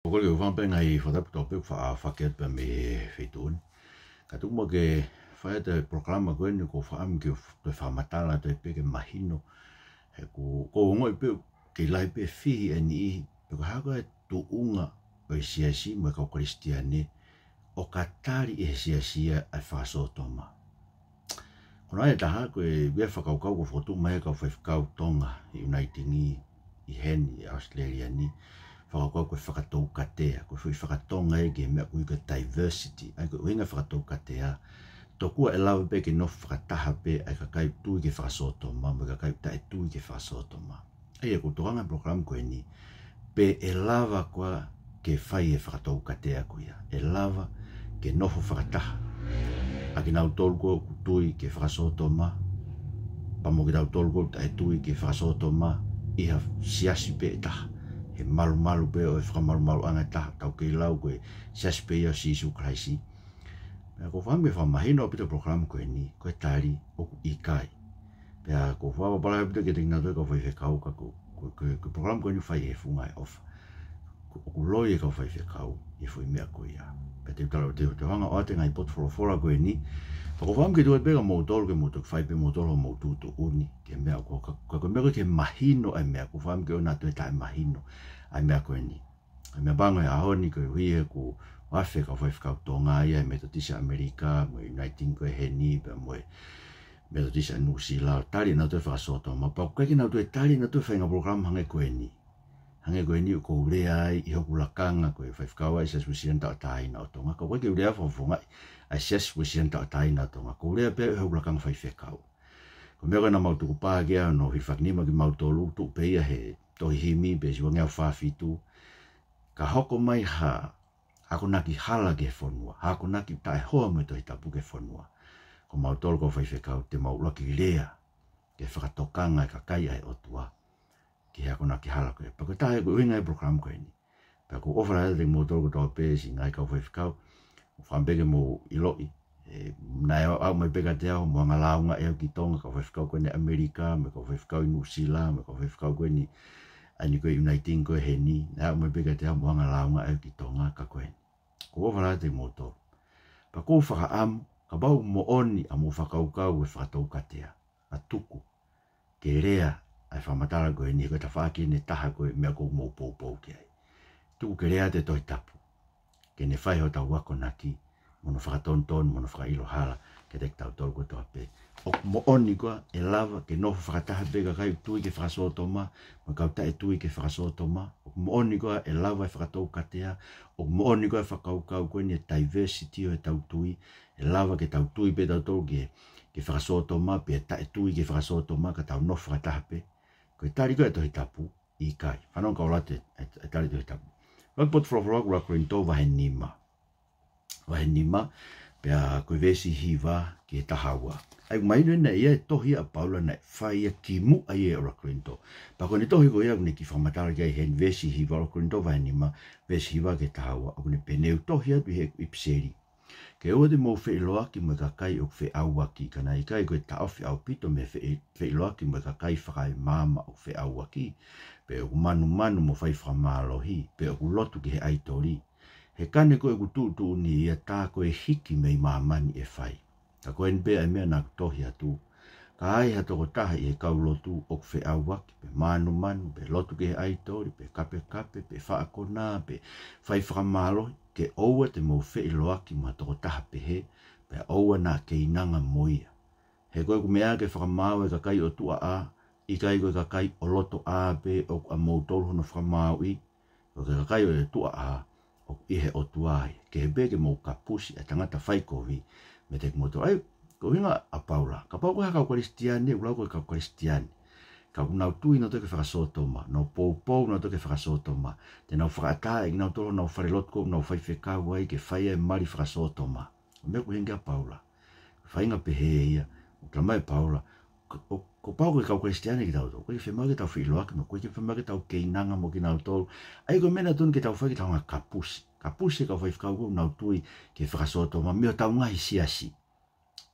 Pokoknya ufang pengai fata topik fa faket pe me fetun. Katuk mo ke fa te programa ko ni ko fa am ke te fa matala te pe ke mahino. He ko ngoi pe ke lai pe fi ani pe ko ha ko tu unga o siasi mo ka kristiane o katari e siasi a fakasotoma. Kono ai taha ko e be fa ka ko fotu mai ka fa ka tonga United i hen i Australia ni. Whakakau koe whakatau katea, koe whi whakatonga e ke mea koe diversity, ai koe uinga whakatau katea, tokua e lawa pe ke nofu whakataha pe ai ka kai tui ke fakasotoma, me ka kai tae tui ke fakasotoma. Ai e ko tohanga program koe ni, pe e lawa koa ke whai e whakatau katea koe ia, e lawa ke nofu whakataha. A ki nau tolu koe tui ke fakasotoma, pamo ki nau tolu koe tae tui ke fakasotoma, iha siasi pe e taha. He malu pe o e whakamalu anga taha tau kei lau koe siasi pe ia sisu kraisi. Pea ko whambe whamahino o pita program koe ni, koe tari o ku ikai. Pea ko whawa palai pita ke tingna toi ka whai whekau ka ko program koe ni whai e funga e ofa. O ku loi e ka whai whekau e whai mea koe ia. Pea te utala o te hanga o ate ngai pot whora koe ni. Pa ko whambe ke tuat peka mou tolu ke mou tuk whai pe mou tolu mou tutu uni. Ke mea ko mea koe ke mahino ai mea ko whambe ke o nā tue tae mahino. Ai mea koe ni. Ai mea bango e ahoni koe hui e ku wafe ka whai whakau tonga ia e Methodist Amerika, mo Uniting koe he ni, pe mo e Methodist New Zealand, tari na tue fakasotoma. Pa koe ki na tue tari na tue whainga program hange koe ni. Hange koe ni ko urea ai i hoku lakanga koe whai whakau ai sias wisian tau taina o tonga. Ka koe ki urea whawhunga ai sias wisian tau taina o tonga. Ko urea pe hoku lakanga whai whakau. Ko mea koe na mautuku pā kia no hifaknima ki mautolu tu peia he tohi himi pe si wangea whawhitu. Ka hoko mai ha, hako naki hala ke whanua, hako naki tae hoa me tohi tapu ke whanua. Ko mautolo ko whaiwhekau te maulaki lea, ke whakatokanga e ka kai ai otua, ki hako naki hala koe. Pako tae ko uinga e program koe ni. Pako ofara hea te mautolo ko tau pēsi ngai ka whaiwhekau, whambeke mo iloi. Nai au mai peka te au, mua ngalaunga e au ki tonga ka whaiwhekau koe ni Amerika, me ka whaiwhekau i New Zealand, me ka whaiwhekau koe ni ani koe Uniting koe he ni, nā mai peka te hau moanga launga au ki tonga ka koe ni. Ko wawara te moto. Pa kou whakaamu, ka bau mo oni a mo whakaukau e whakatau katea. A tuku, ke rea ai whamatara koe ni, koe ta whaki ne taha koe mea kou mou pou ke ai. Tuku ke rea te toi tapu. Ke ne whai ho tau wako naki, mono whakatonton, mono whakailo hala, ke te tau tolu koe toa pe. O mo oni koa e lava ke nofu whakataha pe ka kai tui ke fakasotoma, mo kau tae tui ke fakasotoma. O mo oni koa e lava e whakatau katea, o mo oni koa e whakaukau koe ni e diversity o e tau tui, e lava ke tau tui pe tau tolu ke fakasotoma, pe e tae tui ke fakasotoma, ka tau nofu whakataha pe. Koe tari koe e tohi tapu, i kai. Whanau kau late e tari tohi tapu. Wakpot whrawhrawak ura koe nto wahe nima. Wahe nima, pea koe vesi hiva ke tahawa. Ai mai nena ia tohi a Paula na whai a ki mu a ia ora Korinto. Pa kone tohi ko ia kune ki whamatara ki ai hen vesi hiva ora Korinto vai nima, vesi hiva ke tahawa. A kune peneu tohi atu he ipseri. Ke ua te mou wheiloaki mo ka kai o whe auaki, kana i kai koe ta awhi au pito me wheiloaki mo ka kai whakai mama o whe auaki. Pe o manu mo whai whamalohi, pe o lotu ki he aitori. He kane koe ku tūtu ni ia tā koe hiki mei mamani e whai. Ka koe nbe ai mea nā tohi atu. Ka ai ha toko taha i e kau lotu o whe auaki, pe manu, pe lotu ke he aitori, pe kape, pe whaakona, pe whai whakamalohi, ke oua te mau whei loaki ma toko taha pe he, pe oua nā ke inanga moia. He koe ku mea ke whakamau e ka kai o tua a, i kai koe ka kai o loto a pe o a mau tolu hono whakamau i, o ka kai o e tua a, o ihe o tuai, ke he beke mau kapusi a tangata whaikovi, me te kumoto, ai, ko hinga a Paula, ka pau koe haka o kristiani, ulau koe ka o kristiani, ka unau tui na toke fakasotoma, nau pou na toke fakasotoma, te nau whakatae, nau tolo nau wharelotko, nau whaifekau ai, ke whaia e mari fakasotoma, o mea koe hinga a Paula, whainga pehe ia, o tamai Paula, ko pau koe ka o kristiani ki tau tau, koe ke whemau ke tau whiloaki, koe ke whemau ke tau keinanga mo ki nau tolo, ai koe mena tun ke tau whai ki tau ngā kapusi, kapusi ka whaifekau koe nau tui ke fakasotoma, meo tau ngahi siasi.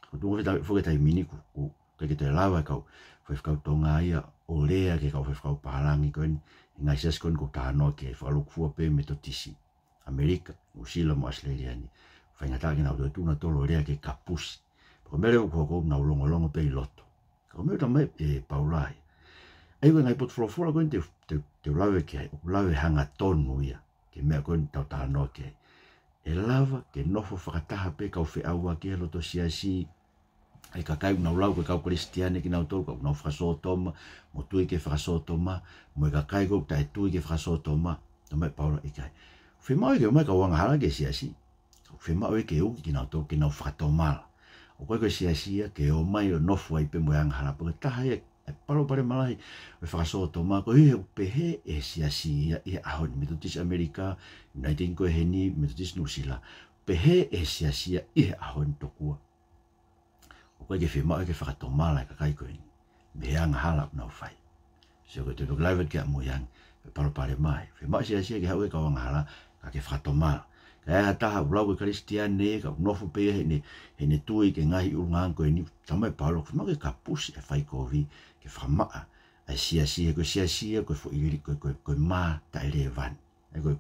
Ko tungo whakatai miniku, ke te lawa kau whaifekau tonga ia, o lea ke kau whaifekau pahalangi koe ni, ngai siasi koe ni ko tānoa ke whalukfua pe me to tisi. Amerika, Usila mo Australia ni. Whaingata ki nau tuna tolo rea ke kapusi. Ko mere ko na longo pe loto. Ko mere tamai e paulai. Ai when I put flora going te lawe ke lawe hanga tonu ia. Ke mea ko tau ta no ke. E lava ke nofo whakataha pe kau whi aua ke loto siasi. Ai ka kai na lau ke kau kristiane ki nau tolu kau na fakasotoma. Mo tui ke fakasotoma. Mo ka kai ko tai tui ke fakasotoma. Tamai paula i kai. Whi mau ke mai ka wanga hala ke siasi. Whi mau ke uki ki nau tolu ki nau whakatomala. O koe koe siasia ke o mai o nofo ai pe mo yang hala. Pake taha e palo pare malahi. E fakasotoma ko hi pehe e siasia i ahon. Metodist Amerika. United koe heni Metodist Nusila. Pehe e siasia i ahon tokua. O koe ke whi mau ke whakatomala ka kai koe ni. Me yang hala nau whai. So koe te laivat ke a mo yang. E palo pare mai. Whi mau siasia ke hau e ka wanga hala. Ka ke whakatomala. Kaya taha ulau ke kristiane ka nofo pe he tui ke ngahi ulngang ko ni tamai palo ma ke kapus e fai kovi ke fama a siasi ko fo iri ko ma ta elevan e ko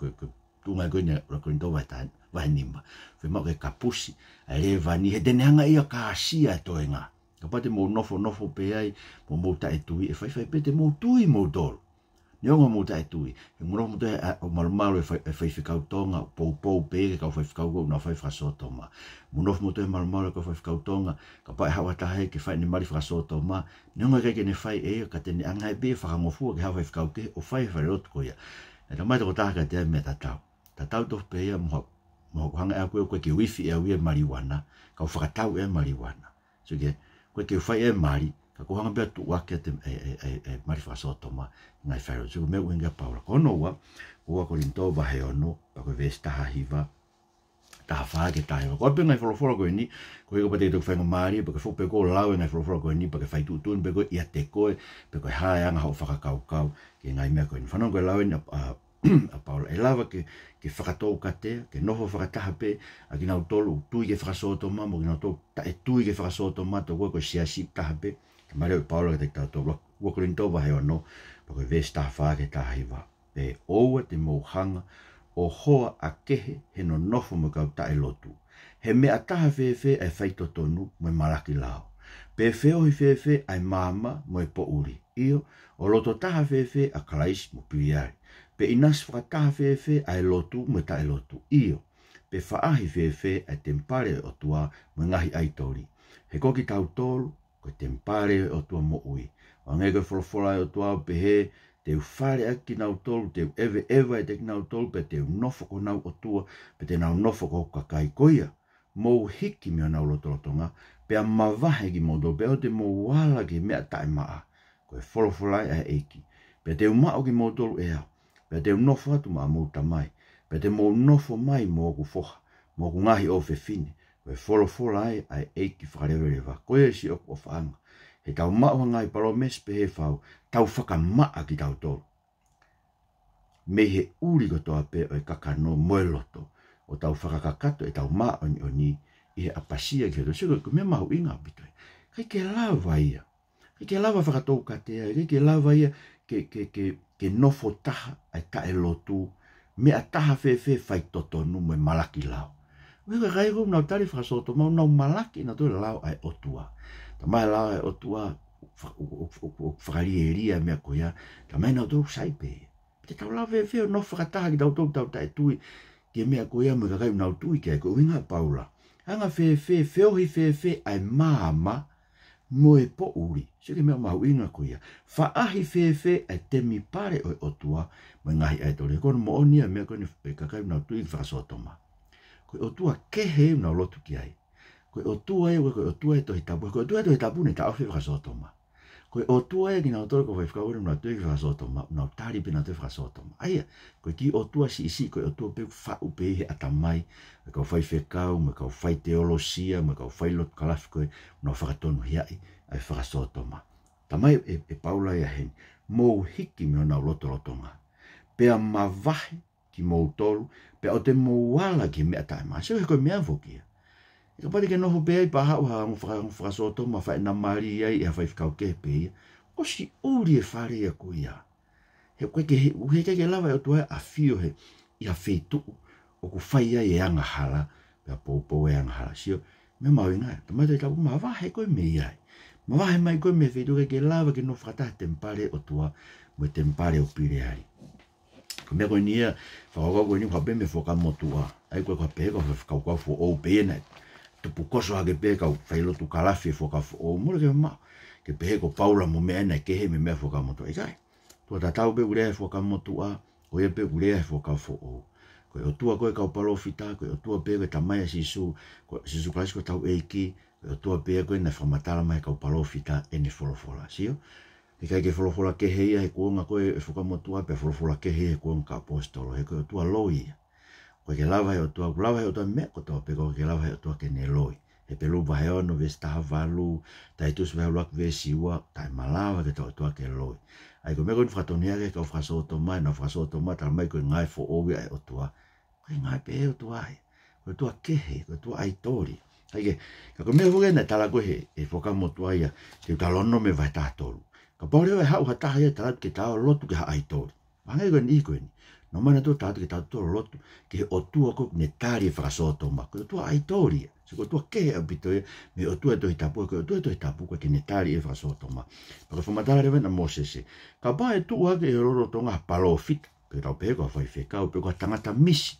tunga ko ni ko ndo watan wanima fe ma ke kapus elevan ni he denanga ia ka sia toenga kapate mo nofo pe ai mo ta tui e fai pe te mo tui mo dol Nyonga mo tai tui. E muro mo te o malu e fai whikau tonga, pou pe ke kau fai whikau ko na fai fakasotoma. Munof mo te malu ka fai whikau tonga, ka pai hawa tahe ke fai ni mari fakasotoma. Nyonga ke ne fai e ka te ni angai be whakamofua ke hawa whikau ke o fai rotu ko ia. E ta mai toko taha ka te me tatau. Tatau tof pe ia mo hanga a koe ke wifi e ue marijuana, ka o whakatau e marijuana. So ke koe ke fai e mari, ka ko hanga bea tu wake te mari fakasotoma ngai whaero. So me uenga paula. Kono ua ko rinto wahe ono, pa koe vesi taha hiva, taha whaa ke taha hiva. Ko ape ngai wholofora koe ni, ko heko pate ke whaenga maari, pa koe whope ko lau e ngai wholofora koe ni, pa koe whai tutun, pa koe ia te koe, pa koe hae anga hau whakakau, ke ngai mea koe ni. Whanau koe lau e a paula. E lava ke whakatou katea, ke nofo whakataha pe, a ki nau tolu tui ke fakasotoma, mo ki nau tolu tae tui ke fakasotoma, to koe siasi taha pe, ke mareo i paula ke te tau tolu. Ua ko rinto wahe ono, pa koe vesi taha whaa ke taha hiva. E oua te mouhanga o hoa a kehe he no nofo mo kau tae lotu. He mea taha whewhe ai whaito tonu mo malaki lao. Pe wheo hi whewhe ai mama mo e po uri. Io, o loto taha whewhe a kalaisi mo piwiari. Pe inas whakataha whewhe ai lotu mo tae lotu. Io, pe whaahi whewhe ai tempare o tua mo ngahi aitori. He koki tau tolu, ko tempare o tua mo ui. O ngeke wholofola o tua pe he, te whare aki nau tolu, te ewe e te nau tolu, pe te nofo ko nau o tua, pe te nau nofo ko kakai koia. Mou hiki mea nau lotolotonga, pe a mawahe ki modo, pe o te mou wala ki mea tae maa, koe wholofolai a eiki. Pe te umao ki modolu ea, pe te nofo atu maa mou tamai, pe te mou nofo mai mou ku foha, mou ku ngahi o whewhine, koe wholofolai a eiki whakarewerewa, koe si o whaanga. He tau maua ngai paromes pe he whau, tau whakamaa ki tau tolu. Me he uri ko toa pe o e kakano moeloto, o tau whakakakato e tau maa o ni i he apasia ki he to. Siko, ko me mahu inga bitoi. Kai ke lava ia. Kai ke lava whakatou katea, kai ke lava ia ke nofo taha ai tae lotu, mea taha whewhe whai totonu mo e malaki lao. Weka kai kum nau tari whakasoto, mau nau malaki na toi lao ai otua. Ta mai lao ai otua, whakarieria mea koia, ta mai nau tau saipe. Te tau lao whewhe o no whakataha ki tau tau tae tui, ke mea koia me kakai nau tui kia, ko winga paula. Hanga whewhe, wheohi whewhe ai maama, mo e po uri. Sike mea mahu inga koia. Whaahi whewhe ai temi pare o otua, mo ngahi ai tore. Kono mo onia mea koini kakai nau tui whakasotoma. Koe otua kehe nau lotu ki ai. Koe otua e tohi tapu. Koe otua e tohi tapu ne ta awhi whakasotoma. Koe otua e ki nau tore ko whaifkaure nau tui whakasotoma. Nau tari pe nau tui whakasotoma. Aia, koe ki otua si isi, koe otua pe whau pe he atamai. Me kau whaifekau, me kau whai teolosia, me kau whailot kalafi koe. Nau whakatonu hiai ai whakasotoma. Tamai e paula ia hen. Mou hiki me o nau lotolotonga. Pea mawahe ki mou tolu. Pe o te mouala ki mea tae maa. Seo he koe mea whokia. E ka pati ke noho pea i pa hau ha whakasotoma whae na mari ai e hawhai whikau ke pea. O si uri e whare ia koe ia. He koe ke lava e o tuai a whio he i a whetu o ku fai ai e anga hala, pia pou e anga hala. Sio, me mau inga, tamai te tapu, ma wahe koe me iai. Ma wahe mai koe me whetuke ke lava ke no whakataha tempare o tua, mo tempare o pire ai. Ko mea koe nia, whakakau koe ni whape me whakamotua, ai koe ka pēka whakakau fo o pēnei. Tupu koso hake pēka o whailotu kalafi whakafo o mura ke mau. Ke pēko paula mo mea nei kehe me mea whakamotua. Ikai, tua tatau pe urea whakamotua, o ia pe urea whakafo o. Koe o tua koe kau palofita, koe o tua pēka koe tamai sisu klasiko tau eiki, koe o tua pēka koe na whamatala mai kau palofita ene wholofola. Sio? Ikai ke wholofola kehe ia he kuonga koe e whakamotua, pe wholofola kehe he kuonga ka apostolo. He koe o tua loi ia. Koe ke lava he o tua, lava he o tua mea kotoa pēka ke lava he o tua ke ne loi. He pelu vahe ono ves taha valu, tai tus veha luak ve siwa, tai malawa ke tau tua ke loi. Ai koe mea koe whakatonia ke kau fakasotoma, na fakasotoma, tala mai koe ngai fo owi ai o tua. Koe ngai pe o tua ai. Koe tua kehe, koe tua aitori. Ai ke, ka koe mea huke na tala koe he, e whakamotua ia, te utalono me vai taha tolu. Ka paureo e hau hataha ia talat ke tau lotu ke ha aitori. Wangai koe ni koe ni. No mana tu talat ke tau tolu lotu, ke o tua koe ne tari e fakasotoma. Koe tua aitori ia. Se ko tua kehe apito ia, me o tua e tohi tapu, koe o tua e tohi tapu, koe ke ne tari e fakasotoma. Paka whamatala rewe na Mosese. Ka ba e tuu hake e roro tonga palo fita. Pe tau pe koa whai whekau, pe koa tangata misi.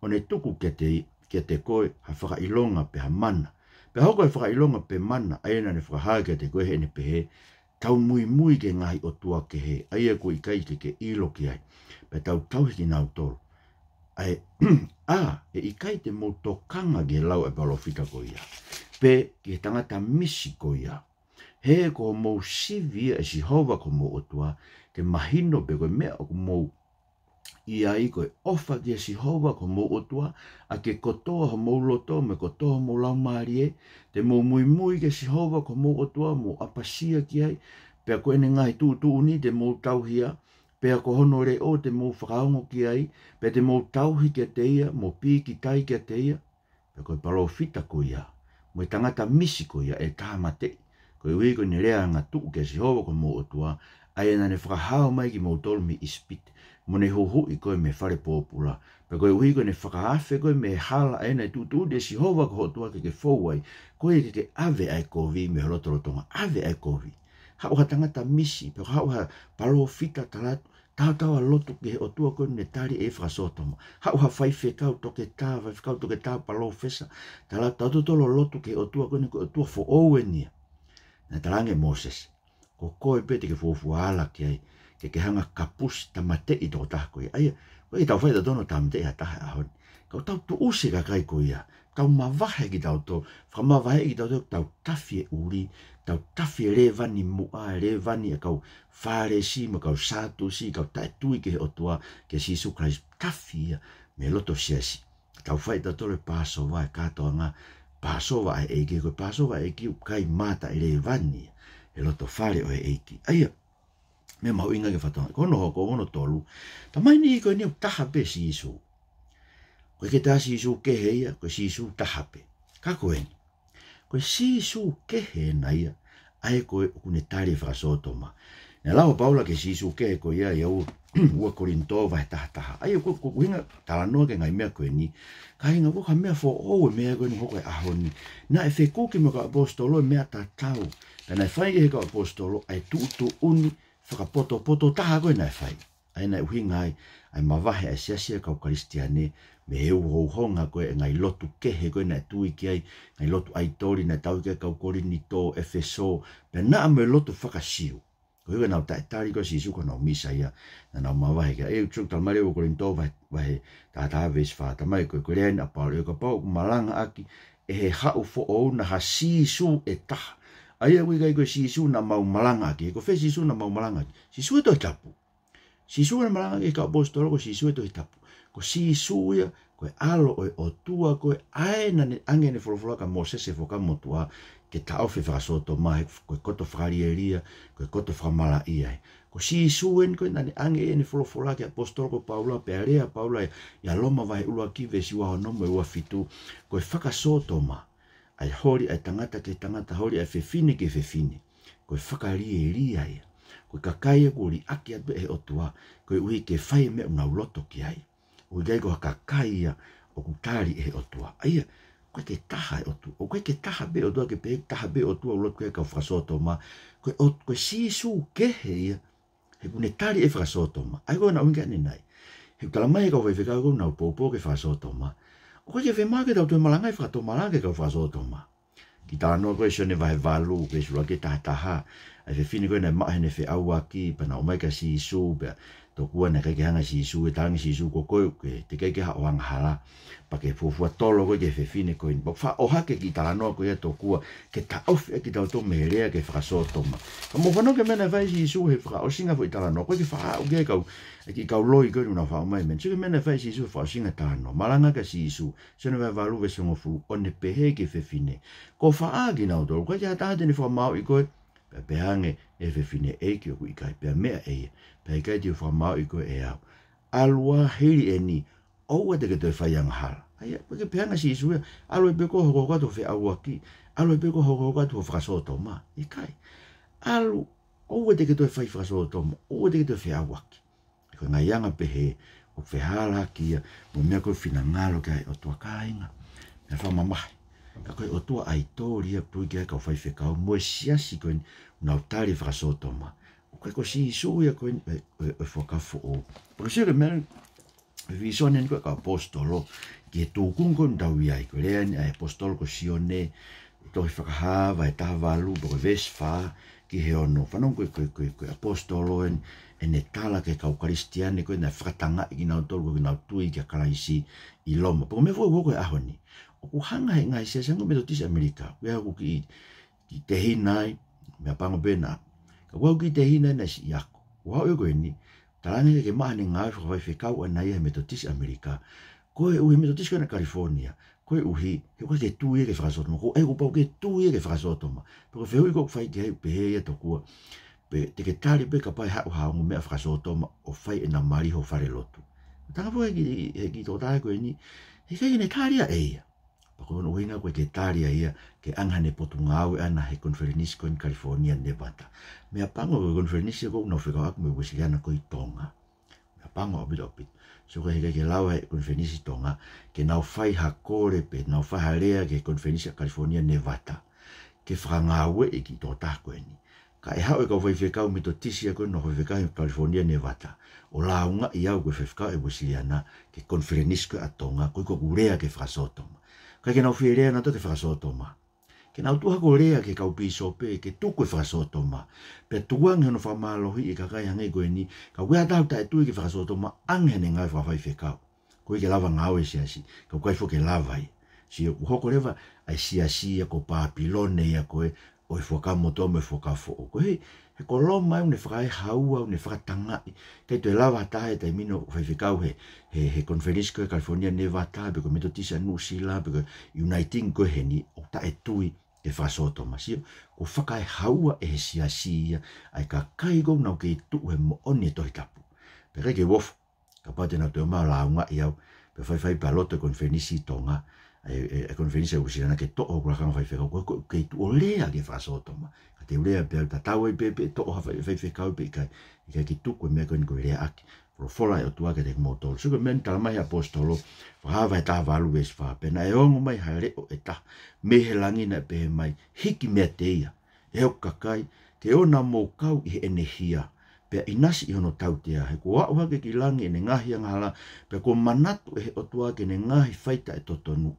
O ne tuku ke te koe ha whakailonga pe ha mana. Pe hoko e whakailonga pe mana, aena ne whakahake te koe he ne pe he, tau mui ke ngahi o tua ke he, aia ko i kai ke ilo ki ai. Pe tau hiki nau tolu. Ai, e i kai te mo tokanga ke lau e palofita ko ia. Pe ke tangata misi ko ia. He ko mo sivia e si hova ko mo o tua, ke mahino pe koe mea o ko mo ia i koe ofa ki e si hova ko mo o tua, a ke kotoa ho mo loto me kotoa mo lau marie, te mo mui ke si hova ko mo o tua, mo apasia ki ai, pe koe ne ngai tu uni te mo tauhia, pe ko hono re o te mo whakaongo ki ai, pe te mo tauhi ki te ia, mo pi ki tai ki te ia, pe koe palofita ko ia, mo i tangata misi ko ia e tāmate, koe ui koe ne rea ngā tuu ke si hova ko mo o tua, ai na ne whakahao mai ki mo tolu mi ispite, mo ne hohu i koe me whare pōpula, pe koe ui koe ne whakahawhe koe me hala e nei tutu de si hova ko hotua ke fōwai, koe ke ave ai kovi me holotorotonga, ave ai kovi. Hau ha tangata misi, pe hau ha palofita talatu, tau lotu ke o tua koe ne tari e whakasotoma. Hau ha whai whekau toke tā, whai whekau toke tā palofesa, talatu tau lotu ke o tua koe ne koe o tua fo owenia. Na talange Moses, ko koe pete ke fōfua ala ki ai, ke hanga kapusi tamate i tō taha koe. Aia, koe i tau whaita tono tamate i taha ahoni. Kau tau tu usi ka kai koe ia. Tau mawahe ki tau tō. Whamawahe ki tau tō, tau tawhi e uri, tau tawhi e revani mua, revani e kau whare si, ma kau sātu si, kau tae tui ke o tua, ke Sisu Christ tawhi ia, me loto siasi. Tau whaita tōle Passover e katoa ngā, Passover e eiki, koe Passover e eiki kai mata e revani, e loto whare o e eiki. Aia, me mau inga ke whatonga, kono hoko, kono tolu, ta mai ni koe niu tahape Sisu. Koe ke tā Sisu kehe ia, koe Sisu tahape. Ka koe ni, koe Sisu kehe na ia, ai koe kune tari fakasotoma. Nā lau paula ke Sisu kehe koe ia, ia ua korinto vai taha. Ai koe hinga talanoa ke ngai mea koe ni, ka hinga koe mea fo oue mea koe ni hoko e ahoni. Nā e whekuki me ka apostolo e mea tātau, pēnā e whai ke he ka apostolo, ai tu uni, whakapoto taha koe nai whai. Ai nai uhinga ai mawahe ai siasia kau karistiane, me heu houhonga koe ngai lotu kehe koe nai tui ki ai, ngai lotu aitori nai tau ke kau korinito, efeso, pe naa me lotu whakasiu. Koe koe nau taetari koe Sisu koe nau misa ia, na nau mawahe kia, truk talmare o korinto vahe tātaa ves whātamai koe koe rea ni aparo, ka pau malanga aki, e he hau fo o na ha Sisu e taha. Aia wika koe Sisu na mau malanga ki, ko fe Sisu na mau malanga ki. Sisu e tohi tapu. Sisu na malanga ki ka apostolo ko Sisu e tohi tapu. Ko Sisu ia, koe alo o tua koe aena ne angene wholowhola ka Mosese whakamotua ke taofe whakasotoma, koe koto whakarieria, koe koto whamala iai. Ko Sisu en koe nane angene wholowhola ke apostolo ko Paula, pe area Paula ia loma vai ulua kive siwa honomo e ua fitu, koe whakasotoma. Ai hori ai tangata ke tangata, hori ai whewhine ke whewhine. Koe whakarie ria ia. Koe kakaia kuri aki atu e o tua. Koe ui ke whai me unau loto ki ai. Ui gai ko haka kaia o ku tali e o tua. Aia, koe ke taha e o tua. O koe ke taha be o tua, ke pe taha be o tua, o lotu e ka fakasotoma. Koe sisu kehe ia, he kune tali e fakasotoma. Ai koe na unga ni nai. He talamai ka whaifeka ko na upopo ke fakasotoma. O koe ke whema ke tau tue malanga e fakatomalanga ke fakasotoma. Ki tā noa koe sione vahe valu, koe sura ke taha. Ai whiwhini koe na mahe ne whi aua ki, pana o mai ka sisu, bea tō kua na kai ke hanga sisu, e tāngi sisu ko koe, te kai ke ha o hanga hala, pa ke fufua tolo koe ke whiwhini koe, pa wha o hake ki tā noa koe tō kua, ke ta ofi e ki tau tō meherea ke whakasotoma. Ka mo whanau ke mena vai sisu, he whaka o singa fo i tā noa, koe ki wha o ke kau, e ki kau loi koe una wha o mai men, suke mena vai sisu wha o singa tā noa, malanga ka sisu, sione vai valu ve songo fu, o ne pehe ke whiwhini, ko wha a ki nau tō, koe ki ha tātene wha mau i koe, pe pehange e whiwhine e ki o kui kai, pe mea e, pe kai ti o whamau i koe e au. Alua heri e ni, oua te ke toi whaianga hala. Aia, pe pehanga si isua, alua pe ko hoko katu whi aua ki, alua pe ko hoko katu o fakasotoma, i kai. Alu, oua te ke toi whai fakasotoma, oua te ke toi whi aua ki. Koe ngai anga pehe, o whihala ki, mo mea koe whina ngalo kai o tua kāinga, me whamamahi. Ka koe o tua ai tōria pui kia kau whai whekau, moe siasi koe nau tari fakasotoma. O koe ko si isuia koe e whakafo o. Paka sere mea, visonen koe ka apostolo, ki e tūkung koe mtau iai, koe rea ni ai apostolo ko sione, tohi whakahawa e taha walu, koe vesfa, ki he ono. Whanong koe apostolo e ne tala ke kau karistiane koe na whakatanga i ki nau tolu, koe nau tui ki a kalaisi i loma. Paka me fo koe ahoni. O hanga he ngai se sango metodist Amerika, wea ku ki te hinai, mea pango bena, ka wau ki te hinai na si iako. Wau e koe ni, talange ke maha ni ngai whakawai whekau anai he metodist Amerika, koe uhi metodist koe na California, koe uhi, he koe ke tūie ke whakasotoma, koe e kupau ke tūie ke whakasotoma, pero whehui koe whai ke hei pehea to kua, te ke tali pe ka pai hau haungu mea whakasotoma, o whai e na mariho whare lotu. Tanga po he ki tō tae koe ni, he kei ne kāria eia. Pako no winga koe ke tāria ia ke angane potu ngāwe ana he konferenisi koe in California Nevada. Mea pango koe konferenisi koe unau whikau aku me wesiliana koe Tonga. Mea pango opit. So koe heke ke lawa he konferenisi Tonga ke nau whai hakore pe nau whai harea ke konferenisi California Nevada. Ke whangāwe e ki tō tā koe ni. Ka e hao e kau whai whikau mito tisia koe no whai whikau California Nevada. O launga i au koe whikau e wesiliana ke konferenisi koe a Tonga koe ko urea ke whakasotoma. Kai ke nau whirea na to ke whakasotoma. Ke nau tuha ko rea ke kau pisope ke tuku e whakasotoma. Pe tuang hono whamalohi i ka kai hangai koe ni, ka wea tau ta e tui ke whakasotoma angene ngai whawhai whekau. Koe ke lava ngau e siasi, ka kai fo ke lavai. Si hoko rewa ai siasi ko Papilone ia koe, o e whakamoto me whakafo o koe. He ko loma e une whakai haua, une whakatangai. Kei tu e lawa tae tai mino whaiwhikau he konferensi koe California Nevada, peko metodisa nusila, peko uniting koe he ni, o ta e tui e whasotoma. Sio, ko whakai haua e he siasia, ai ka kai kou nau ke tu he mo oni e tohi tapu. Peka ke wofu, ka pate nau te o maa launga i au, pe whaiwhai paloto konferensi Tonga, e konferensi e usirana ke to'o kurakanga whaiwhikau, koe ke tu o lea ke whasotoma. Te ulea pe au tatau e pepe to oha whaiwhekau pe i ki tuku e mea koe ni koe rea aki. Pro fola e o tuake te kumotolo. Suka meni talamai apostolo, whahawa e taha walu e swa. Pena e ongo mai hae reo e taha mehe langina e pehe mai hiki mea te ia. E hau kakai, ke ona mō kau i he enehia. Pea inasi i hono tau tea. He ko wau hake ki langi e ne ngahi angahala. Pea ko manatu e he o tuake ne ngahi whaita e totonu.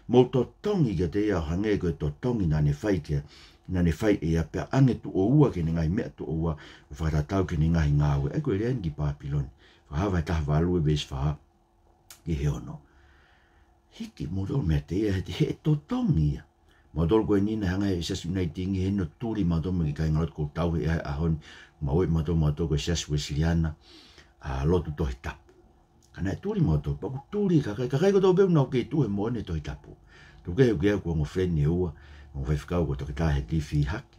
Mō totongi ka te ia hange koe totongi na ne whaitea. Na ne whai e a pea ange tu o ua ke ne ngai mea tu o ua o whakatatau ke ne ngahi ngāwe. E koe rean ki Papiloni. Whahawa e taha walu e bes whaha ki he ono. Hiki modol mea te ea he totongi ia. Modol koe nina hanga e sas unaitingi he no turi modol me ki kai ngalot kou tau he ahon. Maoi modol koe sas wesiliana a lotu tohi tapu. Kana e turi modol, paku turi kakai ko tau beu nau kei tu he moone tohi tapu. Tuke he kea kua ngo friend ni ua. Mo whaiwhikau ko toki tahe kiwhi haki.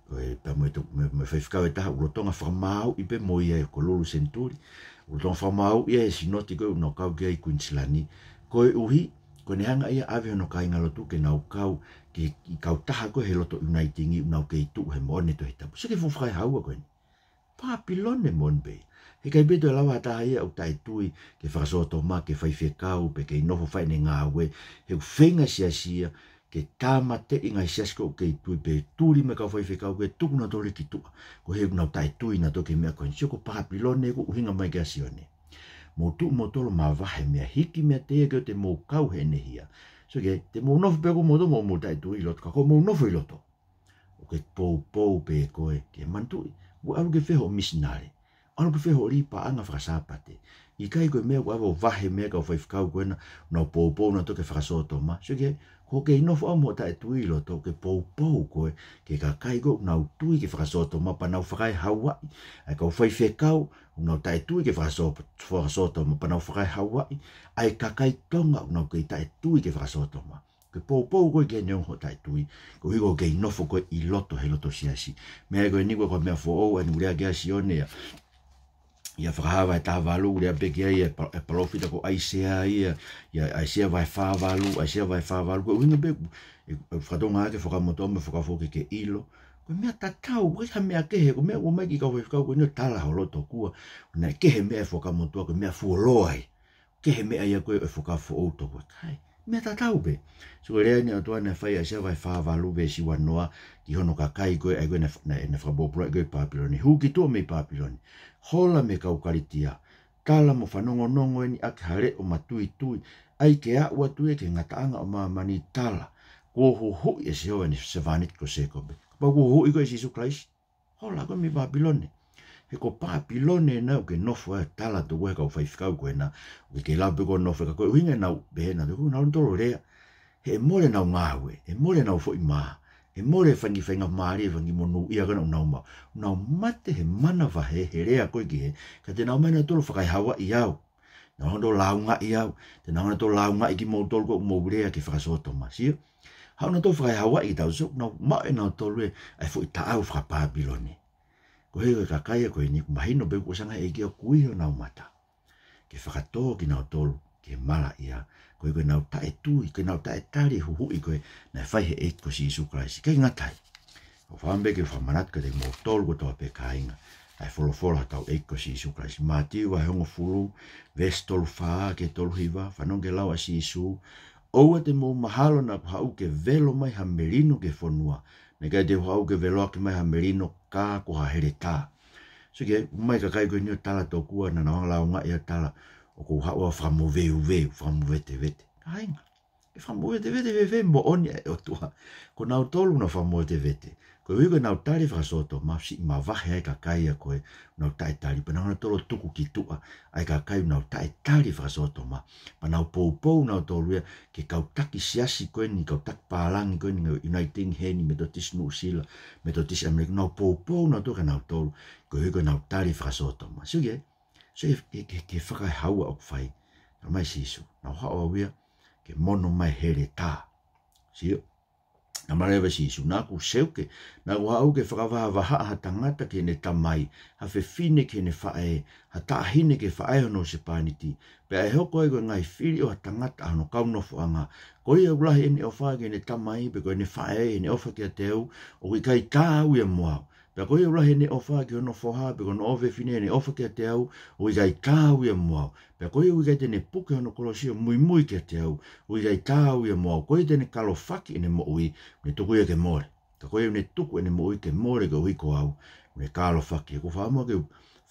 Koe pa mo whaiwhikau e taha urotonga whamau i pe mo ia e ko lulu senturi. Urotonga whamau ia e sinoti koe unau kau kia i Queenslandi. Koe uhi, koe ne hanga ia ave hono kai ngalotu ke nau kau ki kau taha koe he loto unaitingi unau ke i tu he moone to he tapu. Sike whawhai haua koe ni. Papilone mon be. He kai beto e lawa ta ia o tai tui ke fakasotoma ke whaiwhekau pe ke nofo whai ne ngā ue he whenga sia ke tāma te ingai siasko ke tui pe tūri me ka whaiwhekau ke tukuna tōre ki tua ko he unau tai tui na toke mea koe sio ko pakapilone ko uhinga mai ke asione mo tu mo tolo ma vahe mea hiki mea te ke te mo kau he nehia so ke te mo nofo pe ko mo tomo mo tai tui loto ka ko mo nofo i loto o ke pou pe koe ke mantui wo alu ke wheho misinare Ano ke wheho ripa anga whakasapate. I kai koe mea ko awo vahe mea ka whaifkau koe na nau pou na toke whakasotoma. So ke ko ke inofo au mo tae tui loto ke pou koe ke ka kai koe nau tui ke whakasotoma pa nau whakai Hawaii. Ai ka whaifekau nau tae tui ke whakasotoma pa nau whakai Hawaii. Ai ka kai tonga nau ke tae tui ke whakasotoma. Ke pou koe ke nyong ho tae tui. Ko hiko ke inofo koe I loto he loto siasi. Mea koe niko koe mea fo anu rea ke asione ya. Ia whakahawa e tāwalu, rea peke ai e palofita ko aisea ia, ia aisea vai whāwalu, ko uhinga peku, e whakatonga ake whakamotoa me whakafoke ke ilo, ko mea tatau, ko ha mea kehe, ko mea o mai ki kau whakau, ko nio tala ho loto kua, na kehe mea e whakamotoa, ko mea fuoloai, kehe mea ia koe e whakafo outo, ko kai, mea tatau pe, so rea ni atua na whai aisea vai whāwalu ve si wanoa, ki hono ka kai koe, ai koe na whakabopura, koe Papiloni, huki tua me Papiloni, hola me kaukaritia, tala mo whanongonongo ni ake hare o matui ai ke a ua tui ke ngataanga o mamani tala, ko ho e se hoa ni se vanit ko se kobe. Pa ko ho i ko e Jesu Christ, hola ko mi Papilone. He ko Papilone na o ke nofo e tala to koe ka o whaifkau koe na, o ke lau pe ko nofo ka koe uhinga nau behena, te koe nau ntoro rea, he mole nau ngāwe, he mole nau fo I maa, he more whangi whainga maari e whangi monu ia kana unau mau. Unau mate he mana wahe he rea koe ki he. Ka te nau maina tolo whakai Hawaii au. Nau hondo launga I au. Te nau hondo tolo launga I ki mou tolo ko mou rea ki fakasotoma. Sio? Hau na tolo whakai Hawaii tau so. Nau mau e nau tolo e ai fo I taau whakapapilone. Ko he koe kakaya koe ni kumahino pe kusanga e ki o kuiho nau mata. Ke whakatoa ki nau tolo. Ke mala ia. Koe koe nau tae tui, koe nau tae tari huhui koe na whai he eit ko si Jesu Christ. Kei ngatai. O whambe ke whamanat ka te mō tolu ko toa pe kāinga. Ai wholo hatau eit ko si Jesu Christ. Mātiu wa hongo fulu, ves tolu whaa ke tolu hiwa, whanong ke lawa si Jesu. Oua te mō mahalo na hau ke velo mai ha merino ke whonua. Ne kai te hau ke velo ke mai ha merino kā ko ha here tā. So ke mai ka kai koe nio tala tokua na nawang lau ngā ia tala. O ko hawa whamu vete. Kainga. E whamu vete mo oni e o tua. Ko nau tolu na whamu vete. Ko hiko nau tari whakasoto, ma si ma wahe ai ka kai a koe, nau tae tari, pa nau tolo tuku ki tua, ai ka kai nau tae tari whakasoto ma, pa nau pou nau tolu ia, ke kau taki siasi koe ni, kau taki pālangi koe ni, Uniting Heni, Methodist New Zealand, Methodist America, nau pou nau toka nau tolu, ko hiko nau tari whakasoto ma. So ke whakai haua o whai, na mai sisu, nau haua wia, ke mono mai here tā. Sio? Na marewa sisu, nā ku seuke, nā ku hau ke whakawaha ha tangata ke ne tamai, ha whiwhine ke ne whae, ha tāhine ke whae hono se pāniti, pe ai hoko e koe ngai whiri o ha tangata hono kaunofo anga, koe au lahi ene ofa ke ne tamai, pe koe ne whae, ene ofa ke a teo, o ki kai tāu ia moau. Pea koe au lahi ene ofa ke hono whoha, pe koe no ofe whine ene ofa ke a teo, o ki kai tāu ia moau. Pea koe au kai tene puke hono kolosio mui ke a teo, o ki kai tāu ia moau. Koe tene kalo whaki ene mo ui, ne tuku ia ke more. Ka koe ne tuku ene mo ui ke more ke ui ko au, ne kalo whaki. Ko whaamua ke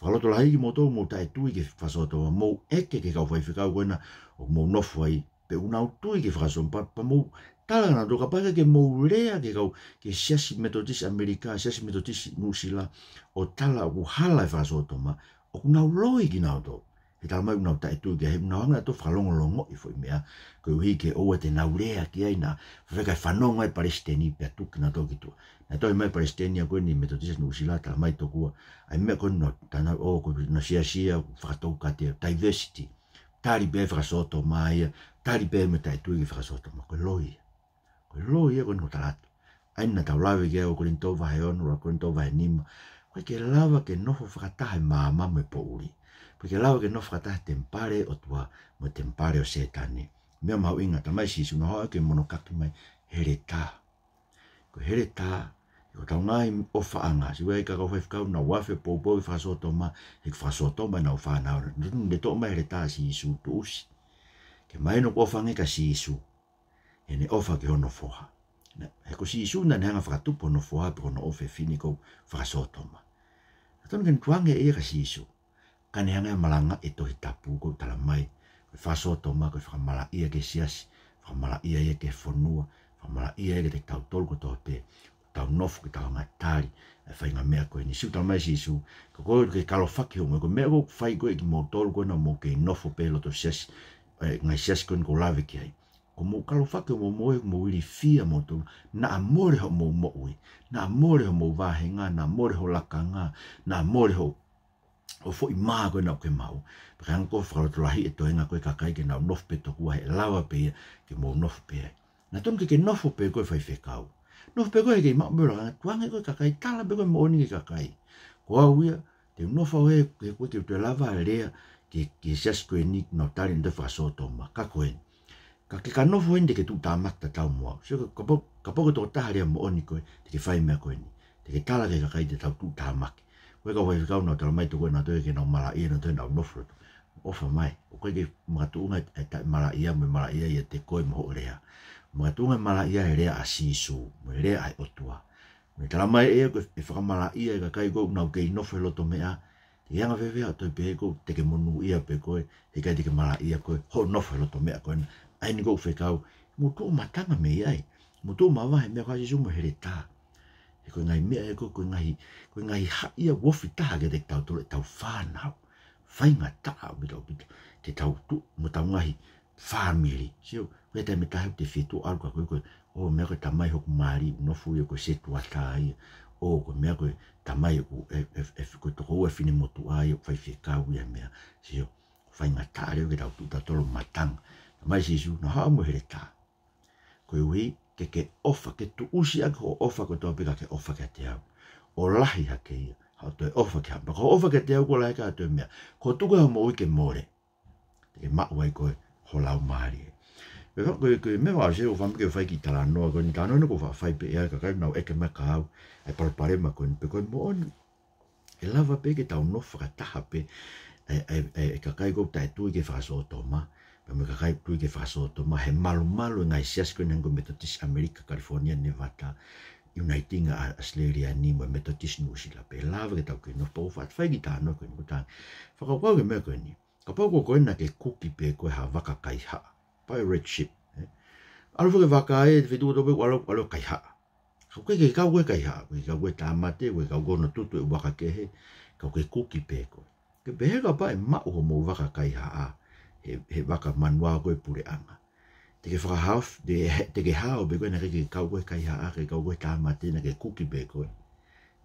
whakaloto lahi ki mo tau mo tae tui ke whasoto, mo eke ke kau whaiwhikau koena, o mo nofo ai, pe unau tui ke whakasoto, pa mo tala na toka paka ke mo rea ke kau ke Siasi Methodist America, Siasi Methodist New Zealand, o tala o hala e whasoto ma, o kunau loi ki nau tau. He tala mai unau tae tui ke he unau anga to whalongolongo I fwoi mea, koe uhi ke oua te nau rea ki ai na whawhekai whanonga e Palestini pia tuki na toki tua. Na toi mai Palestini a koe ni Methodist New Zealand, tala mai tokua, ai mea koe no tana o koe na siasia whakatau ka te diversity, tari pe whakasoto mai, tari pe me tae tui ke whakasoto ma, koe loi. Koe loi e koe no talatu. Aina tau lawe ke o koe rintou vahe ono, koe rintou vahe nima, koe ke lawa ke nofo whakatahe māma me po uri. Porque lawa ke no whakatahe tempare o tua mo tempare o setane. Mea mau inga tamai sisu na hoa ke monokaki mai here tā. Ko here tā Ko tau ngai o faanga, si wei ka ko kau na wafe po fakasotoma, e fakasotoma na o whanau. Le to mai le tā si isu tu usi. Ke mai no ofange ka si isu. E ne ofa ke hono foha. He ko si isu na ne hanga whakatupo no foha pe kono ofe fini ko fakasotoma. Tonu ken tuange e ka si isu. Ka ne hanga malanga e tohi tapu ko tala mai. Ko fakasotoma ko whakamala ia ke siasi. Whakamala ia e ke whanua. Whakamala ia e ke te tau tolu ko toa pe. Tau nofo ki tau ngatari, e whai ngā mea koe ni siu tau mai si isu, ka koe ke kalo whaki hongo, ko mea ko whai koe ki mō tolu koe na mō ke nofo pe loto siasi, ngai siasi koe ni ko lawe ki hai. Ko mō kalo whaki hongo mō e mō wiri fia mō tolu, na amore ho mō mo'ui, na amore ho mō wāhenga, na amore ho lakanga, na amore ho fo i maa koe na o ke mau. Paka hanga koe whakaloto lahi e toenga koe kakai ke na nofo pe toku hai, e lawa pe ke mō nofo pe hai. Na tonu ke nofo pe koe whai whekau. No pego e ke ma mura tuanga ko kakai tala pego mo ni kakai ko awia te no fa e ko te lava le ke jas ko ni no tali de fakasotoma ka ko ka ke ka no fo inde ke tu tamak ta tau mo so ka po to ta haria mo ni ko te ke fai me ko ni te ke tala ke kakai te tau tu tamak ko ka wai ka no tala mai to ko na to ke no mala i no to na no fro o fa mai o ko ke ma tu nga ta mala ia me mala ia te ko mo rea mga tunga mala ia e rea asisu, mo rea ai otua. Me tala mai e whakamala ia e ka kai kou nau kei nofo loto mea, te ianga whewea toi pe kou te ke monu ia pe koe, he kai te ke mala ia koe, ho nofo loto mea koe, ai ni kou whekau, mo tō matanga me iai, mo tō mawahe mea kwa sisu mo here tā. E koe ngai mea e koe ngai ha ia wofi taha ke te tau tole tau whanau, whainga taha bito, te tau tu, mo tau ngahi, family, sio, koe te me tahe te whetu alu ka koe, o mea koe tamai hoku maari, nofu ia koe setu atai, o koe mea koe tamai hoku, koe toko ua whine motu ai, whai whekau ia mea, sio, whai ngā tāre o ke tau tuta tolo matanga, tamai sisu, na haa mo here tā, koe ui, ke ofa, ke tu usi ake ho ofa koe toa pika ke ofa ke te au, o lahi hake ia, hao toi ofa ke hapa, ko ofa ke te au ko lahi ka toi mea, ko tuku hao mo ui ke more, te ke mak wai koe, ho lau maari e. Koe me wā se o whamke o whai ki tala noa, koe ni tānoa ko whai pe ea, ka kai nau eke me ka au, e parapare ma koe, pe koe mo on, e lava pe ke tau nofa ka taha pe, ka kai kou tae tui ke fakasotoma, pe me ka kai tui ke fakasotoma, he malu ngai sias koe nengo Methodist America, California, Nevada, Uniting Australia ni mo Methodist New Zealand, pe lava ke tau ke nofa o whai ki tānoa koe, ko tāng, whakapau ke mea koe ni, kapau ko koe na ke kuki pe koe ha waka kai haa, pirate ship. Alu whake waka e, te whetua tope alo kai haa. Kau ke kau koe kai haa, koe kau koe tāmate, koe kau koe no tutu e waka kehe, kau ke kuki pe koe. Ke pehe ka pa e mau ho mo waka kai haa, he waka manua koe pure anga. Te ke whakahau, te ke hao pe koe na ke kau koe kai haa, ke kau koe tāmate na ke kuki pe koe.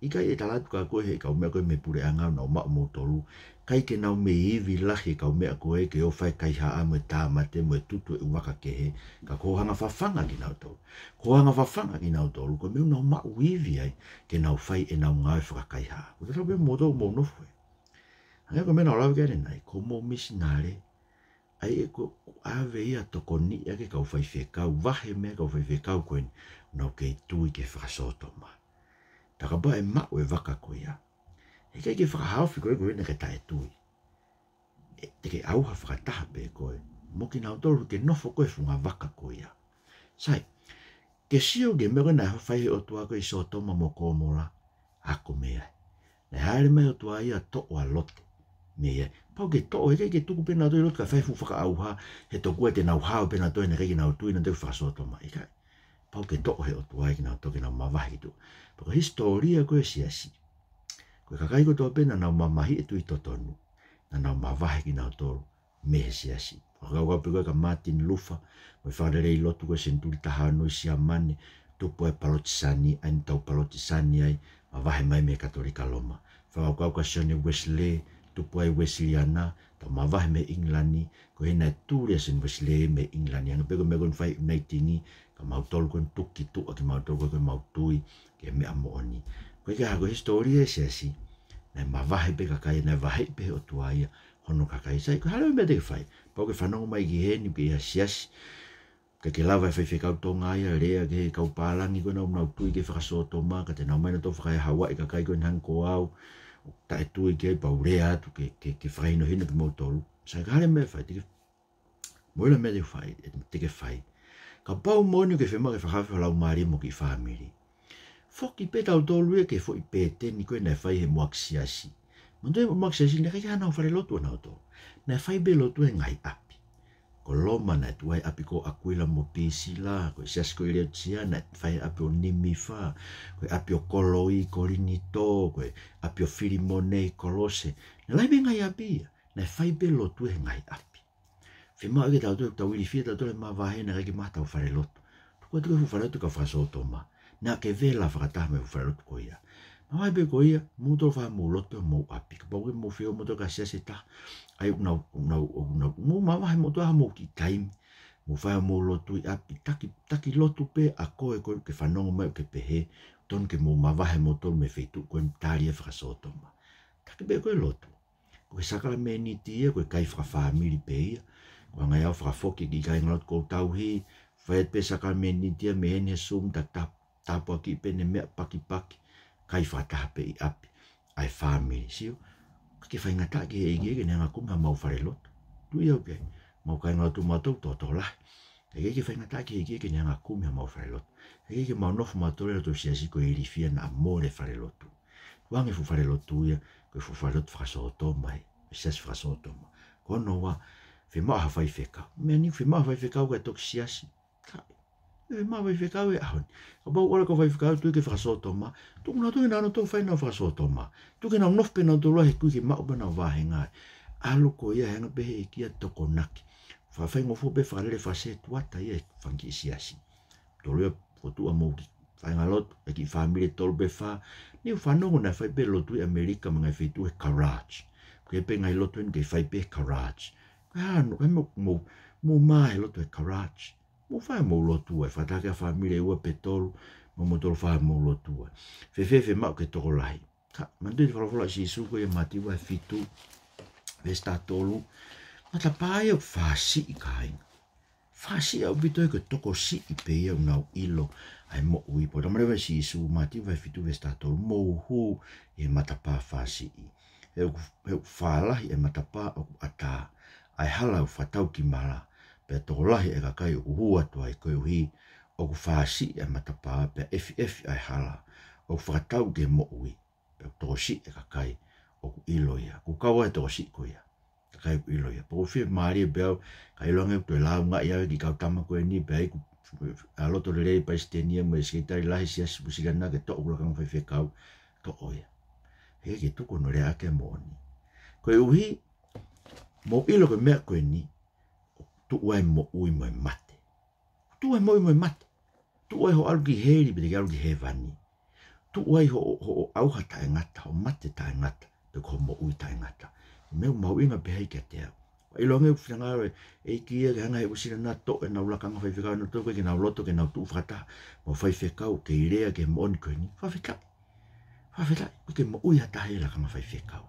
Ika e talatu ka koe he kau mea koe me pure anga na o mau mo tolu, kai ke nau me iwi lahi kau mea koe ke o whai kai haa mo tāmate mo tutu e waka kehe, ka kohanga whawhanga ki nau tolu. Kohanga whawhanga ki nau tolu, ko meu nau mau iwi ai ke nau whai e nau ngai whakakai haa. Ko te rau pe mo tau mo nofu e. Hanga ko mea nau lau kere nai, ko mo misinare, ai e ko ave ia toko ni a ke kau whai whekau, wahe mea kau whai whekau koe nau kei tui ke whakasotoma. Taka ba e mau e waka koe ia. E kei ke whakahauwhi koe koe na ke tae tui. Te ke auha whakataha pe koe. Mo ki nau tolu ke nofo koe whunga waka koe ia. Sai, ke sio ke mea koe na whaihe o tua koe sotoma mo kōmora. Ako mea. Na haere mai o tua ia to'o a lote. Mea. Pau ke to'o e kei ke tuku pena toi lote ka whaifu whaka auha. He toku e te nau hao pena toi na kei ke nau tui na te whakasotoma. E kai. Pau ke to'o he o tua e ki nau toke nau mawahi tu. Pako historia koe siasi. Koe kakai ko toa pena nau mamahi e tui totonu. Na nau mawahi ki nau tolu. Mehe siasi. Wakau kau pe koe ka Martin Luther. Koe whaarerei lotu koe senturi taha noi sia mane. Tupu e palotisani. Aini tau palotisani ai. Mawahi mai me katolika loma. Wakau kau ka Sonny Wesley. Tupu ai Wesleyana. Tau mawahi me Englani. Koe hena e tūria sen Wesley me Englani. Anga pe koe me koe whai unaitingi. Ka mau tolu koe tuki tu. Aki mau tolu koe mau tui. Ke mea mooni. Koe ke hako historia e siasi. Nai mawahe pe kakai, nai wahe pe o tua ia. Hono kakai sai, koe halo mea te ke whai. Pau ke whanongo mai ki heni pe ia siasi. ke lava fe kau tonga ia rea ke kau palangi ko na tui ke fakasotoma ka te na mai to fa hawa ka kai ko hang ko au ta tui ke paurea tu ke fai no hino ke mo tolu sa gale me fa te mo le me de fai te ke fai ka pau moni ke fe ma ke fa fa la mari mo ki family foki pe tau tolu ke fo pe te ni ko na fai he mo siasi mo te mo siasi ne ka ya na fa le lotu na to na fai be lotu ngai a ko loma na tuai api ko akuila mo pisi la ko sias ko ile tia na fai api o nimi fa ko api o koloi ko rinito ko api o filimone kolose na lai benga ya api na fai be lo tu ngai api fi ma ke tau tau ili fi tau le ma va hena ke ma tau fare lot ko tu fu fare tu ka fakasotoma na ke vela frata me fare lot ko ia ma be ko ia mo to fa mo lot mo api ko mo fi mo to ka siasi ta ai no mo mama mo to mo ki time mo fa mo lotu api taki lotu pe a ko ke fanongo mai ke pehe ton ke mo mava mo to me fetu ko tali fakasotoma taki be ko lotu ko saka me ni tie ko kai fra family pe ko nga ya fra foki ki kai ngot ko tau hi fa pe saka me ni tie me ne sum ta tapo ki pe ne me paki kai fra ta pe api ai family sio ke fai ngata ke e nga ku ma mau fare lot tu ia ke mau kai ngatu mato to la ke fai ngata ke ke nga ku ma mau fare lot ke mau no fu mato le to siasi ko ili fia na amore fare lot wange fu fare lot tu ia ko fu fare lot fakasotoma sias fakasotoma ko no wa fe ma ha fai feka me ni fe ma fai feka ko to siasi ma vai fekau e ahon. Ka bau ora ko vai fekau tu ke fakasotoma. Tu na tu na no to fai na fakasotoma. Tu ke na nof pe na to lo he ku ke ma ba na va henga. Alu ko ia henga be he kia to konaki. Fa fai ngo fo be fa le fa se tu ata ye fangi siasi. To lo fo tu amo ki fai ngalot e ki family tol be fa ni fa no na fai be lo tu America mga fai tu e garage. Ke pe ngai lo tu ke fai be garage. Ka no mo mai lo tu e garage. Mo fai mo lotu e fata ke family ua petol mo tol fa mo lotu fe ma ke to lai ka mande fa si su ko e mati wa fitu vesta tolu mata pai o fasi kai fasi au bito ke to ko si pe e na ilo ai mo ui po mare si su mati wa fitu vesta tolu mo hu e mata pa fasi e fa e mata pa o ata ai hala fatau ki mala pe to lahi e ka kai uhua to ai koe uhi o ku whaasi e matapa pe FF ai hala o ku whakatau ke mo ui pe to si e ka kai o ku ilo ia ku kawa e to si ko ia ka kai ku ilo ia po fi mari e beo ka ilo nge to lau nga ia ki kau tama koe ni pe ku a loto le rei pa istenia mo e skeitai lahi sias musikana ke to ula kang whai kau to oia he ke tuku no rea ke mo ni koe uhi mo ilo ke mea koe ni tu wai mo ui mo mate. Tu wai mo ui mo mate. Tu wai ho algi heri be de algi hevani. Tu wai ho au hata ngata, ho mate ta ngata, pe ko mo ui ta ngata. Me mo inga be hei kete. Ai longe fanga e ki e hanga e usina na to e na ula kanga fai fika no to ke na loto ke na tu fata. Mo fai fika o ke irea ke mo on ko ni. Fa fika. Fa fika ke mo ui hata hei la kanga fai fika.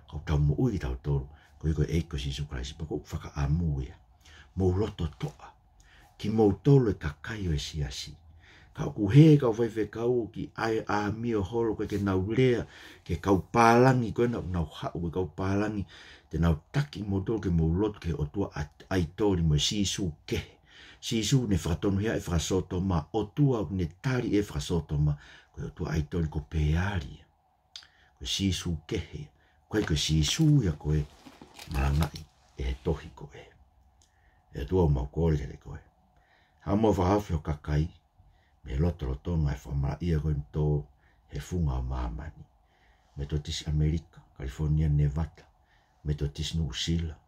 Ko ta mo ui ta to ko e ko si su Christ pa ko faka amu ia. Mo loto toa, ki mo tolo e kakai o e siasi. Ka ku he ka whai whekau ki ai a mio holo ke nau lea, ke kau pālangi koe nau hau ke kau pālangi, te nau taki mo tolo ke mo loto ke o tua ai tori mo sisu kehe. Sisu ne whakatonu hea e fakasotoma, o tua ne tari e fakasotoma, koe o tua ai tori ko peari. Koe sisu kehe, koe sisu ya koe marangai e tohi koe. E tua mau kore ke koe. Ha mo whahafi o kakai, me loto ngai whamara ia koe mto he funga o mamani. Me to tis Amerika, California, Nevada, me to tis New Zealand,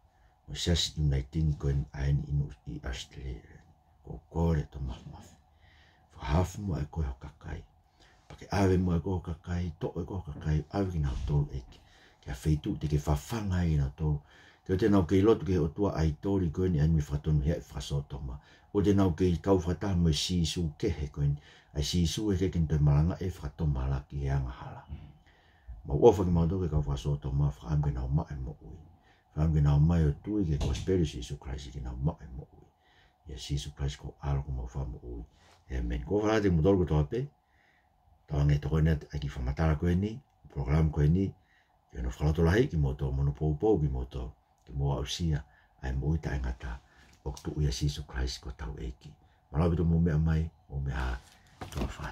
mo sias uniting koe aini inu i Australia. Ko kore to mafi. Whahafi mo e koe o kakai. Pake awe mo e koe o kakai, to e koe o kakai, awe ki nau tolu eki. Kia wheitu te ke whawhanga i nau tolu. Ke o te nau kei lotu ke o tua ai tori koe ni anmi whatonu hea e fakasotoma. O te nau kei kau whataha mo sisu kehe koe ni. Ai sisu e keken toi maranga e whakatoma laki e anga hala. Ma uofa ki maudo ke kau fakasotoma whakaam ke nau mae mo ui. Whakaam ke nau mae o tui ke conspiracy sisu Christ ke nau mae mo ui. ia sisu Christ ko alo ko mau whamu ui. Amen. Ko whaate mo tolu ko toa pe. Tawa ngai toko ina aki whamatara koe ni, program koe ni, ki ono whaloto lahi ki mo tō, mono pou ki mo tō, ki mo ausia, ai mo ita e ngata, o tu ia sisu Christ ko tau eiki. Malawi to mo mea mai, o mea toa whai.